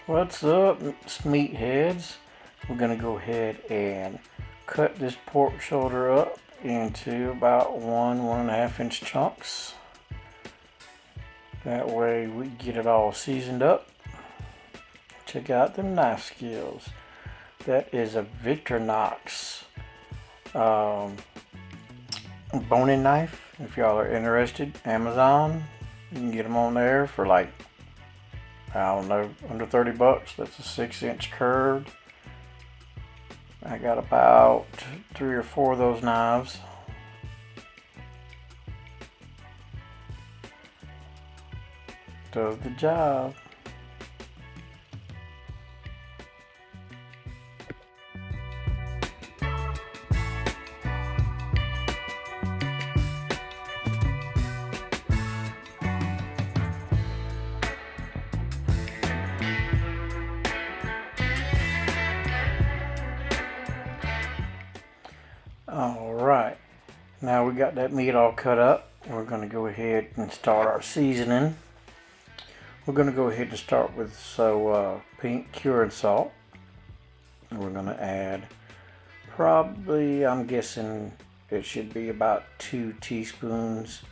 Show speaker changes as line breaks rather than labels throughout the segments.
What's up, meatheads? We're gonna go ahead and cut this pork shoulder up into about 1.5 inch chunks. That way we get it all seasoned up. Check out them knife skills. That is a Victorinox boning knife. If y'all are interested, Amazon, you can get them on there for like, I don't know, under 30 bucks. That's a 6-inch curved. I got about 3 or 4 of those knives. Does the job. Alright, now we got that meat all cut up. We're going to go ahead and start our seasoning. We're going to go ahead and start with pink curing salt. We're going to add probably, I'm guessing it should be about 2 teaspoons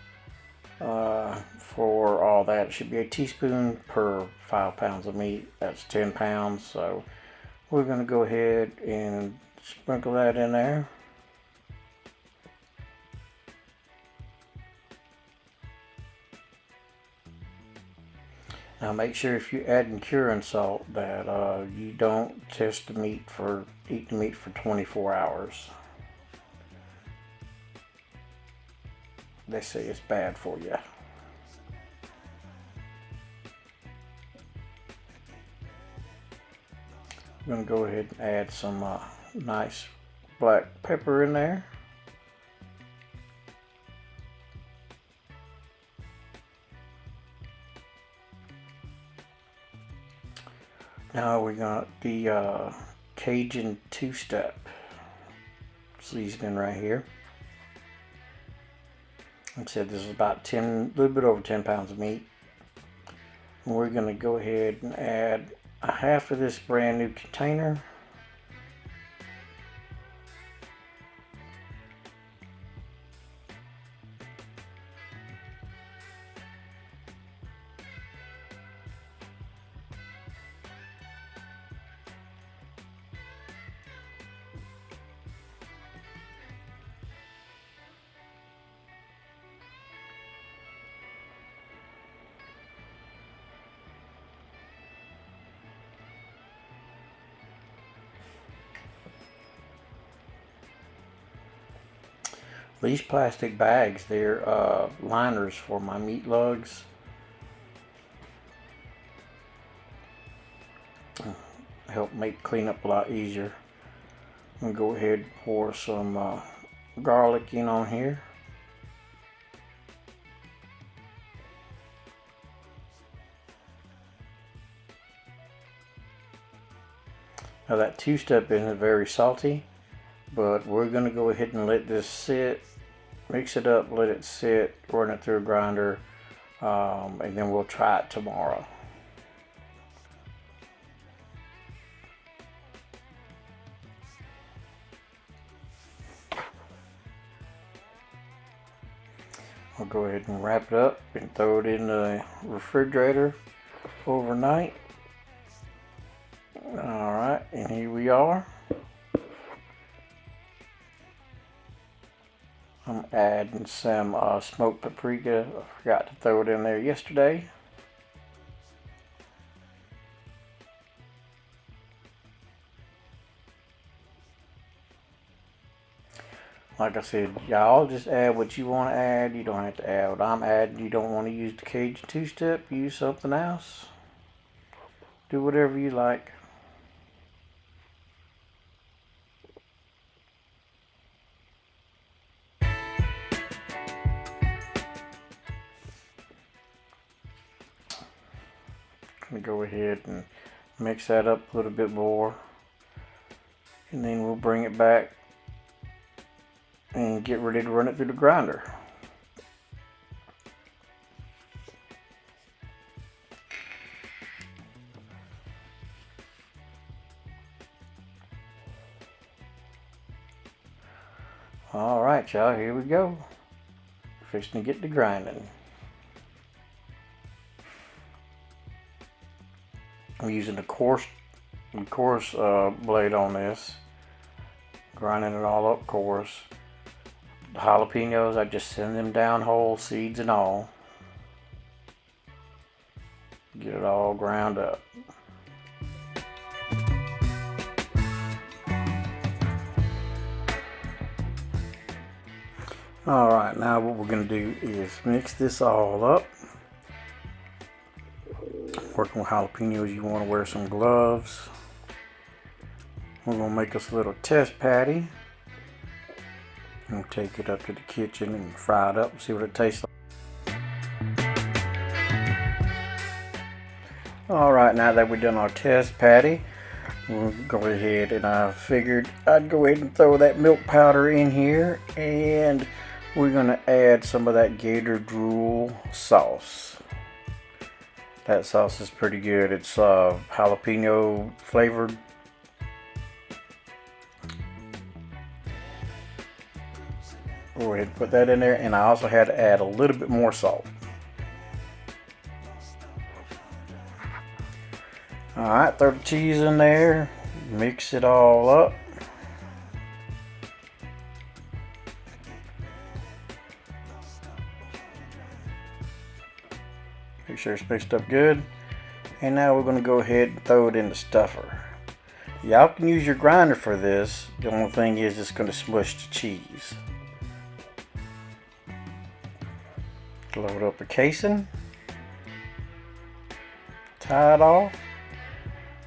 for all that. It should be a teaspoon per 5 pounds of meat. That's 10 pounds. So we're going to go ahead and sprinkle that in there. Now make sure if you're adding curing salt that you don't eat the meat for 24 hours. They say it's bad for you. I'm going to go ahead and add some nice black pepper in there. Now we got the Cajun 2-step seasoning right here. Like I said, this is about a little bit over 10 pounds of meat. And we're going to go ahead and add a half of this brand new container. These plastic bags, they're liners for my meat lugs. Help make cleanup a lot easier. I'm gonna go ahead and pour some garlic in on here. Now that 2-step isn't very salty, but we're gonna go ahead and let this sit. Mix it up, let it sit, run it through a grinder, and then we'll try it tomorrow. I'll go ahead and wrap it up and throw it in the refrigerator overnight. Alright, and here we are. I'm adding some smoked paprika. I forgot to throw it in there yesterday. Like I said, y'all just add what you want to add. You don't have to add what I'm adding. You don't want to use the Cajun 2-step, use something else. Do whatever you like. I'm gonna go ahead and mix that up a little bit more, and then we'll bring it back and get ready to run it through the grinder. Alright, y'all, here we go. Fixing to get to grinding. I'm using the coarse blade on this. Grinding it all up coarse. The jalapenos, I just send them down whole, seeds and all. Get it all ground up. Alright, now what we're going to do is mix this all up. Working with jalapenos, you want to wear some gloves. We're going to make us a little test patty. And take it up to the kitchen and fry it up and see what it tastes like. Alright, now that we've done our test patty, we'll go ahead, and I figured I'd go ahead and throw that milk powder in here, and we're going to add some of that gator drool sauce. That sauce is pretty good. It's jalapeno flavored. Go ahead and put that in there, and I also had to add a little bit more salt. Alright, throw the cheese in there, mix it all up. Make sure it's mixed up good. And now we're going to go ahead and throw it in the stuffer. Y'all can use your grinder for this. The only thing is it's going to smush the cheese. Load up the casing. Tie it off.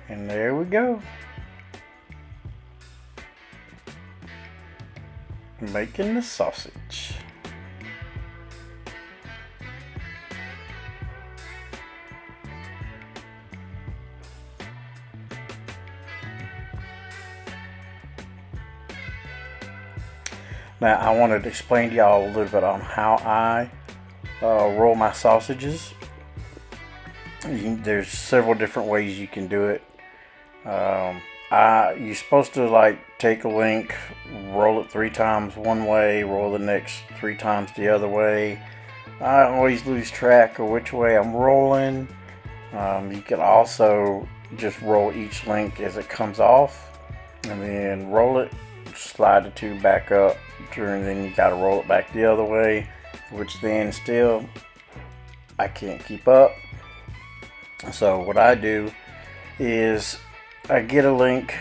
And there we go. Making the sausage. Now I wanted to explain to y'all a little bit on how I roll my sausages. There's several different ways you can do it. You're supposed to like take a link, roll it 3 times one way, roll the next 3 times the other way. I always lose track of which way I'm rolling. You can also just roll each link as it comes off, and then roll it, slide the tube back up, and then you got to roll it back the other way, which then still I can't keep up. So what I do is I get a link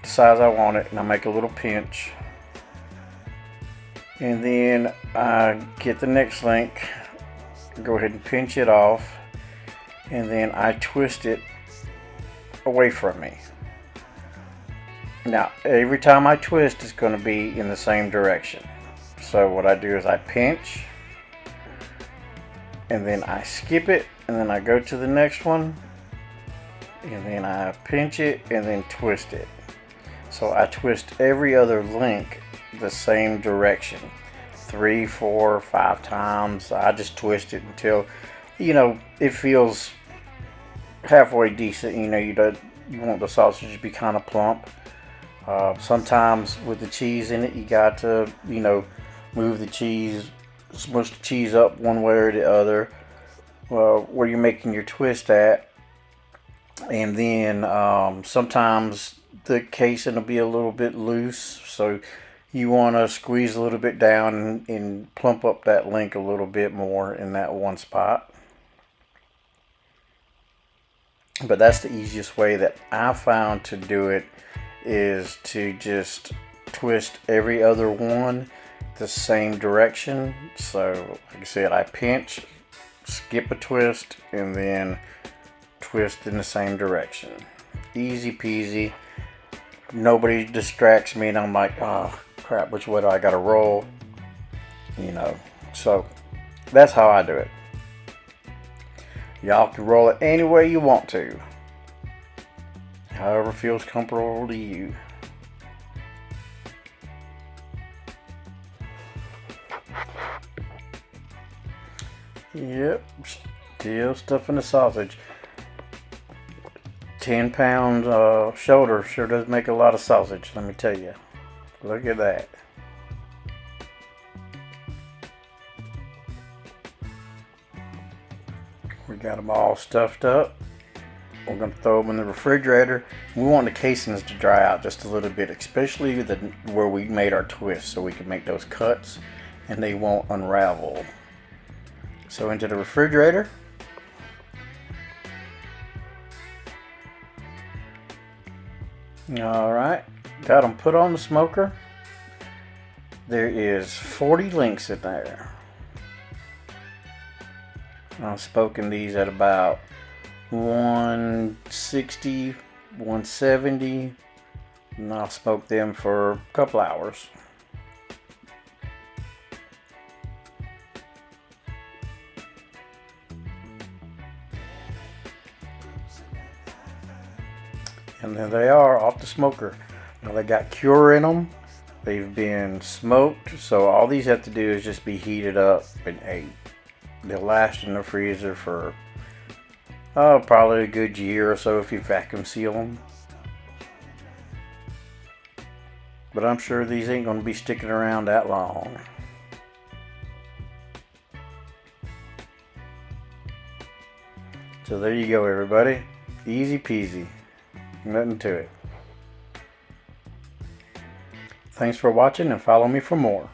the size I want it, and I make a little pinch, and then I get the next link, go ahead and pinch it off, and then I twist it away from me. Now every time I twist, it's going to be in the same direction. So what I do is I pinch, and then I skip it, and then I go to the next one, and then I pinch it and then twist it. So I twist every other link the same direction, 3, 4, 5 times. I just twist it until, you know, it feels halfway decent. You know, you want the sausage to be kind of plump. Sometimes with the cheese in it, you got to, you know, move the cheese, smush the cheese up one way or the other, where you're making your twist at. And then sometimes the casing will be a little bit loose, so you want to squeeze a little bit down and plump up that link a little bit more in that one spot. But that's the easiest way that I found to do it, is to just twist every other one the same direction. So like I said, I pinch, skip a twist, and then twist in the same direction. Easy peasy. Nobody distracts me and I'm like, oh crap, which way do I gotta roll? You know, so that's how I do it. Y'all can roll it any way you want to, however feels comfortable to you. Yep, still stuffing the sausage. 10-pound shoulder sure does make a lot of sausage, let me tell you. Look at that. Got them all stuffed up. We're going to throw them in the refrigerator. We want the casings to dry out just a little bit, especially where we made our twists, so we can make those cuts and they won't unravel. So into the refrigerator. Alright, got them put on the smoker. There is 40 links in there. I'm smoking these at about 160, 170, and I'll smoke them for a couple hours. And then they are off the smoker. Now they got cure in them. They've been smoked, so all these have to do is just be heated up and ate. They'll last in the freezer for probably a good year or so if you vacuum seal them. But I'm sure these ain't going to be sticking around that long. So there you go, everybody. Easy peasy. Nothing to it. Thanks for watching and follow me for more.